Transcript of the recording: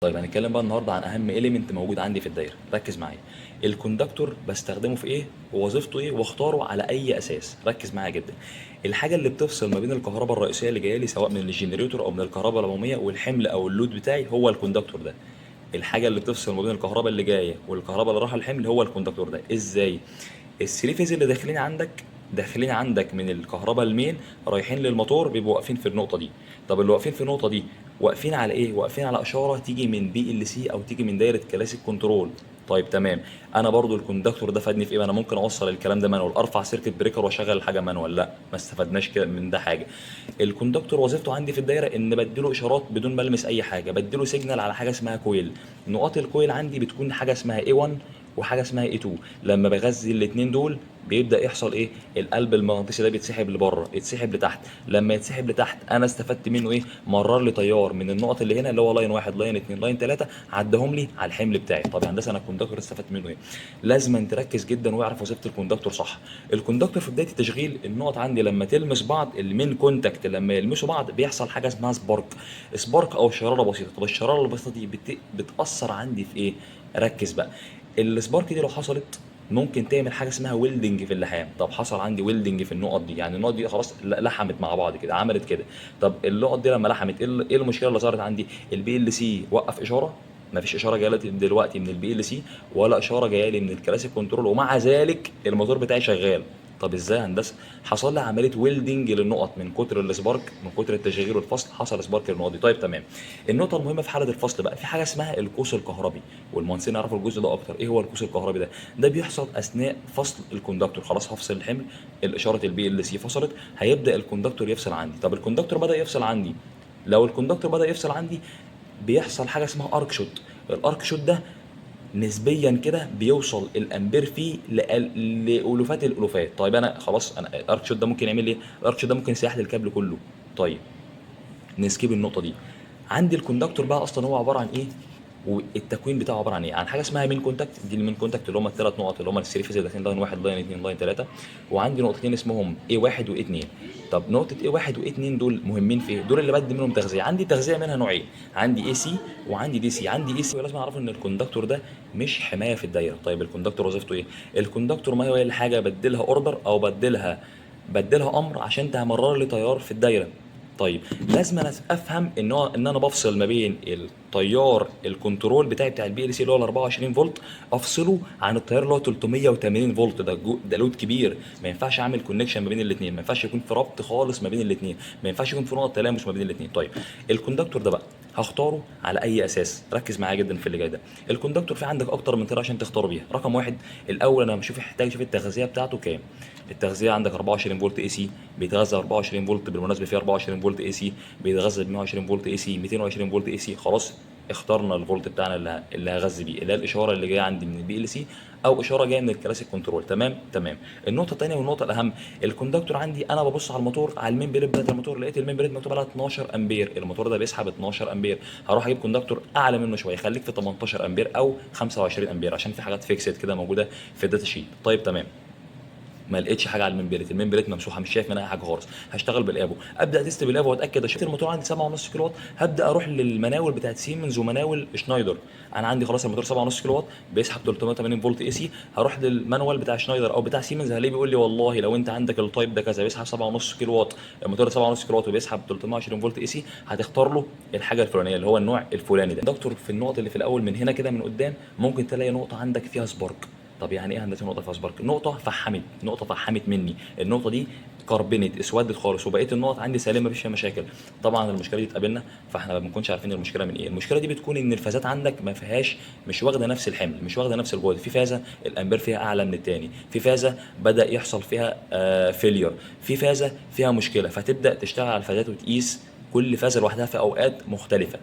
طيب هنتكلم بقى النهارده عن اهم اليمنت موجود عندي في الدايره. ركز معايا. الكوندكتور بستخدمه في ايه ووظيفته ايه واختاره على اي اساس. ركز معايا جدا. الحاجه اللي بتفصل ما بين الكهرباء الرئيسيه اللي جايه لي سواء من الجنريتور او من الكهرباء العموميه والحمل او اللود بتاعي هو الكوندكتور ده. الحاجه اللي بتفصل ما بين الكهرباء اللي جايه والكهرباء اللي رايحه الحمل هو الكوندكتور ده. ازاي؟ الثري فيز اللي داخلين عندك من الكهرباء المين رايحين للموتور بيبقوا واقفين في النقطه دي. طب اللي واقفين في النقطه دي واقفين على ايه؟ واقفين على اشاره تيجي من بي ال سي او تيجي من دايره كلاسيك كنترول. طيب تمام. انا برضو الكوندكتور ده فادني في ايه؟ انا ممكن اوصل الكلام ده مانوال، ارفع سيركت بريكر واشغل الحاجه مانوال. لا، ما استفدناش كده من ده حاجه. الكوندكتور وظيفته عندي في الدايره ان بديله اشارات بدون ما المس اي حاجه، بديله سيجنال على حاجه اسمها كويل. نقاط الكويل عندي بتكون حاجه اسمها A1 وحاجه اسمها A2. لما بغذي الاثنين دول بيبدا يحصل ايه؟ القلب المغناطيسي ده بيتسحب لبره، يتسحب لتحت. لما يتسحب لتحت انا استفدت منه ايه؟ مرر لي تيار من النقط اللي هنا اللي هو لاين واحد لاين اتنين لاين تلاته، عدهم لي على الحمل بتاعي. طب يا هندسه انا الكوندكتور استفدت منه ايه؟ لازم تركز جدا واعرف وظيفه الكوندكتور صح. الكوندكتور في بدايه التشغيل النقط عندي لما تلمس بعض المين كونتاكت لما يلمسوا بعض بيحصل حاجه اسمها سبارك. سبارك او شراره بسيطه. طب الشراره البسيطه دي بتاثر عندي في ايه؟ ركز بقى. السبارك دي لو حصلت ممكن تعمل حاجه اسمها ويلدنج في اللحام. طب حصل عندي ويلدنج في النقط دي، يعني النقط دي خلاص لحمت مع بعض كده، عملت كده. طب النقط دي لما لحمت إيه المشكله اللي ظهرت عندي؟ البي ال سي وقف اشاره. ما فيش اشاره جايه لي دلوقتي من البي ال سي ولا اشاره جايه لي من الكلاسيك كنترول، ومع ذلك الموتور بتاعي شغال. طب ازاي يا هندسه؟ حصل لي عمليه ويلدنج للنقط من كتر السبارك، من كتر التشغيل والفصل حصل سبارك للنقط دي. طيب تمام. النقطه المهمه في حاله الفصل بقى في حاجه اسمها القوس الكهربي، والمهندسين يعرفوا الجزء ده اكتر. ايه هو القوس الكهربي ده؟ ده بيحصل اثناء فصل الكوندكتور. خلاص هفصل الحمل، الاشاره البي ال سي فصلت، هيبدا الكوندكتور يفصل عندي. طب الكوندكتور بدا يفصل عندي. لو الكوندكتور بدا يفصل عندي بيحصل حاجه اسمها ارك شوت. الارك شوت ده نسبيا كده بيوصل الامبير فيه لالوفات الالوفات. طيب انا خلاص انا الارك شوت ده ممكن يعمل ايه؟ الارك شوت ده ممكن يسيح لي الكابل كله. طيب نسكيب النقطه دي. عندي الكوندكتور بقى اصلا هو عباره عن ايه؟ والتكوين بتاعه عباره عن ايه؟ عن حاجه اسمها مين كونتاكت. دي المين كونتاكت اللي هم الثلاث نقط اللي هم الثري فيز اللي داخلين لاين واحد لاين اثنين لاين ثلاثه. وعندي نقطتين اسمهم A1 و A2. طب نقطه A1 و A2 دول مهمين في ايه؟ دول اللي بدي منهم تغذيه. عندي تغذيه منها نوعين، عندي AC وعندي DC. عندي AC ولازم اعرف ان الكوندكتور ده مش حمايه في الدايره. طيب الكوندكتور وظيفته ايه؟ الكوندكتور ما هي الحاجه بديلها اوردر او بديلها امر عشان تمرر لي تيار في الدايره. طيب لازم انا افهم ان انا بفصل ما بين التيار الكنترول بتاعي بتاع البي ال سي اللي هو ال 24 فولت، افصله عن التيار اللي هو 380 فولت. ده لود كبير. ما ينفعش اعمل كونكشن ما بين الاثنين، ما ينفعش يكون في ربط خالص ما بين الاثنين، ما ينفعش يكون في نقطه تلامس ما بين الاثنين. طيب الكوندكتور ده بقى هختاره على اي اساس؟ ركز معايا جدا في اللي جاي ده. الكوندكتور في عندك اكتر من طريقه عشان تختاره بيها. رقم واحد، الاول انا محتاج اشوف التغذيه بتاعته كام. التغذيه عندك 24 فولت اي سي، بيتغذى 24 فولت بالمناسبه، فيه 24 فولت اي سي بيتغذى ب 120 فولت اي سي 220 فولت اي سي. خلاص اخترنا الفولت بتاعنا اللي هغذي بيه، اللي هي الاشاره اللي جايه عندي من البي ال سي او اشاره جايه من الكلاسيك كنترول. تمام تمام. النقطه الثانيه والنقطه الاهم، الكوندكتور عندي انا ببص على الموتور، على المين بليد بتاعت الموتور، لقيت المين بليد مكتوب عليها 12 امبير. الموتور ده بيسحب 12 امبير، هروح اجيب كوندكتور اعلى منه شويه، خليك في 18 امبير او 25 امبير عشان في حاجات فيكسد كده موجوده في الداتا شيت. طيب تمام. ما لقيتش حاجه على المين بليت ممسوحه، مش شايف منها حاجه خالص. هشتغل بالابو، ابدا تيست بالابو واتاكد. اشوف الموتور عندي 7.5 كيلو وات، هبدا اروح للمناول بتاعت سيمنز ومناول شنايدر. انا عندي خلاص الموتور 7.5 كيلو وات بيسحب 380 فولت اي سي، هروح للمانوال بتاع شنايدر او بتاع سيمنز هلاقيه بيقول لي والله لو انت عندك التايب ده كذا بيسحب 7.5 كيلو وات، الموتور 7.5 كيلو وات وبيسحب 320 فولت اي سي، هتختار له الحاجه الفلانيه اللي هو النوع الفلاني ده. دكتور في النقط اللي في الاول من هنا كده من قدام ممكن تلاقي نقطه عندك فيها سبارك. طب يعني ايه هندسه نقطه فيها سبارك؟ نقطه فحمت مني. النقطه دي كربنت اسودت خالص، وبقيه النقط عندي سليمه مفيش فيها مشاكل. طبعا المشكله دي تقابلنا فاحنا ما بنكونش عارفين المشكله من ايه. المشكله دي بتكون ان الفازات عندك ما فيهاش، مش واخده نفس الحمل، مش واخده نفس الجهد. في فازه الامبير فيها اعلى من الثاني، في فازه بدا يحصل فيها فيلير، في فازه فيها مشكله، فتبدا تشتغل على الفازات وتقيس كل فازه لوحدها في اوقات مختلفه.